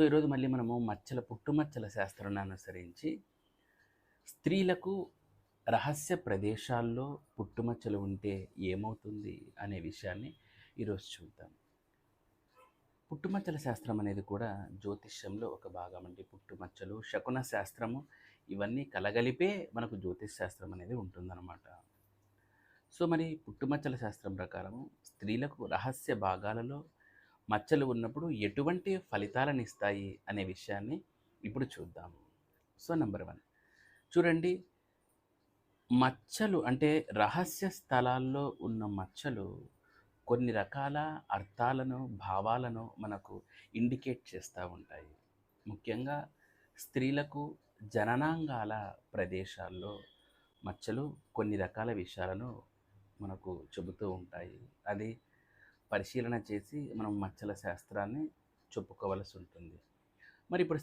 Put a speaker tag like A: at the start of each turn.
A: ఈరోజు మళ్ళీ మనము పుట్టుమచ్చల శాస్త్రాన్ని అనుసరించి స్త్రీలకు రహస్య ప్రదేశాల్లో పుట్టుమచ్చలు ఉంటే ఏమవుతుంది అనే విషయాన్ని ఈరోజు చూద్దాం. పుట్టుమచ్చల శాస్త్రం అనేది కూడా జ్యోతిష్యంలో ఒక భాగం అండి. పుట్టుమచ్చలు, శకున శాస్త్రము ఇవన్నీ కలగలిపే మనకు జ్యోతిష్ శాస్త్రం అనేది ఉంటుందన్నమాట. మరి పుట్టుమచ్చల శాస్త్రం ప్రకారము స్త్రీలకు రహస్య భాగాలలో మచ్చలు ఉన్నప్పుడు ఎటువంటి ఫలితాలను ఇస్తాయి అనే విషయాన్ని ఇప్పుడు చూద్దాము. నంబర్ 1 చూడండి, మచ్చలు అంటే రహస్య స్థలాల్లో ఉన్న మచ్చలు కొన్ని రకాల అర్థాలను, భావాలను మనకు ఇండికేట్ చేస్తూ ఉంటాయి. ముఖ్యంగా స్త్రీలకు జననాంగాల ప్రదేశాల్లో మచ్చలు కొన్ని రకాల విషయాలను మనకు చెబుతూ ఉంటాయి. అది పరిశీలన చేసి మనం మచ్చల శాస్త్రాన్ని చెప్పుకోవలసి ఉంటుంది. మరి ఇప్పుడు